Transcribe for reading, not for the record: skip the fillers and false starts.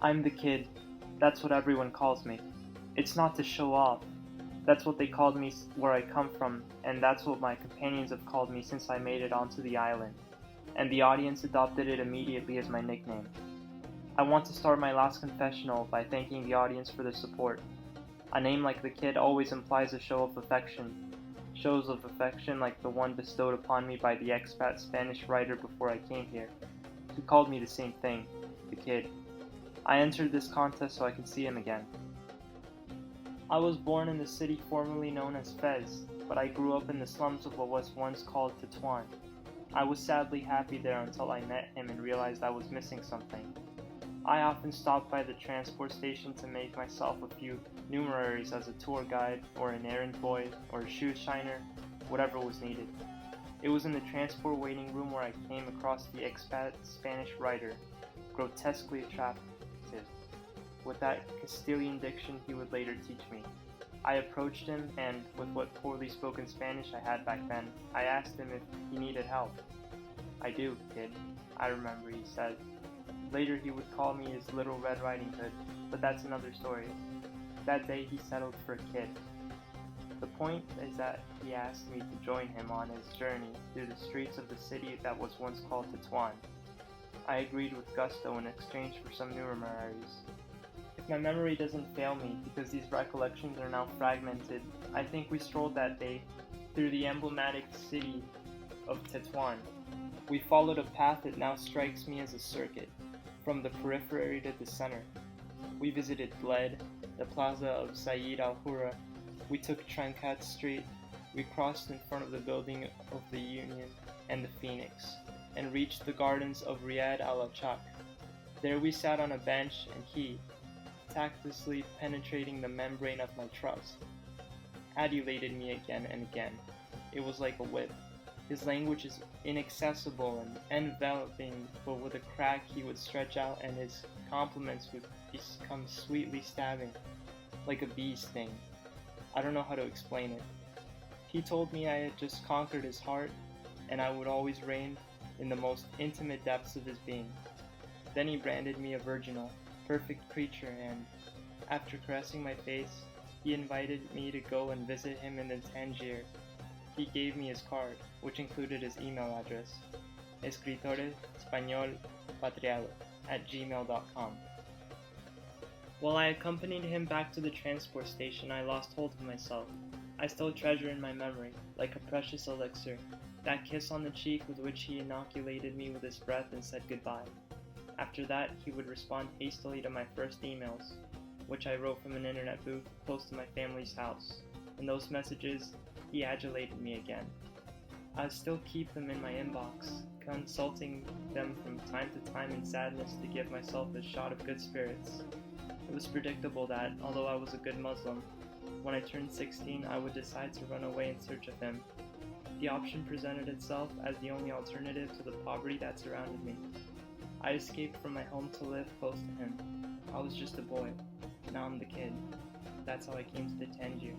I'm the kid. That's what everyone calls me. It's not to show off. That's what they called me where I come from, and that's what my companions have called me since I made it onto the island. And the audience adopted it immediately as my nickname. I want to start my last confessional by thanking the audience for their support. A name like the kid always implies a show of affection. Shows of affection like the one bestowed upon me by the expat Spanish writer before I came here. He called me the same thing, the kid. I entered this contest so I could see him again. I was born in the city formerly known as Fez, but I grew up in the slums of what was once called Tetuan. I was sadly happy there until I met him and realized I was missing something. I often stopped by the transport station to make myself a few numeraries as a tour guide, or an errand boy, or a shoe shiner, whatever was needed. It was in the transport waiting room where I came across the expat Spanish writer, grotesquely attractive, with that Castilian diction he would later teach me. I approached him, and with what poorly spoken Spanish I had back then, I asked him if he needed help. "I do, kid," I remember he said. Later he would call me his Little Red Riding Hood, but that's another story. That day he settled for a kid. The point is that he asked me to join him on his journey through the streets of the city that was once called Tetuan. I agreed with gusto in exchange for some numeraries. If my memory doesn't fail me, because these recollections are now fragmented, I think we strolled that day through the emblematic city of Tetuan. We followed a path that now strikes me as a circuit, from the periphery to the center. We visited Bled, the plaza of Said al-Hura. We took Trancat Street. We crossed in front of the building of the Union and the Phoenix, and reached the gardens of Riyad al-Achak. There we sat on a bench, and he, tactlessly penetrating the membrane of my trust, adulated me again and again. It was like a whip. His language is inaccessible and enveloping, but with a crack he would stretch out, and his compliments would become sweetly stabbing, like a bee's sting. I don't know how to explain it. He told me I had just conquered his heart, and I would always reign in the most intimate depths of his being. Then he branded me a virginal, perfect creature, and, after caressing my face, he invited me to go and visit him in the Tangier. He gave me his card, which included his email address, escritorespañolpatriado@gmail.com. While I accompanied him back to the transport station, I lost hold of myself. I still treasure in my memory, like a precious elixir, that kiss on the cheek with which he inoculated me with his breath and said goodbye. After that, he would respond hastily to my first emails, which I wrote from an internet booth close to my family's house. In those messages, he adulated me again. I still keep them in my inbox, consulting them from time to time in sadness to give myself a shot of good spirits. It was predictable that, although I was a good Muslim, when I turned 16 I would decide to run away in search of him. The option presented itself as the only alternative to the poverty that surrounded me. I escaped from my home to live close to him. I was just a boy. Now I'm the kid. That's how I came to the Tangier.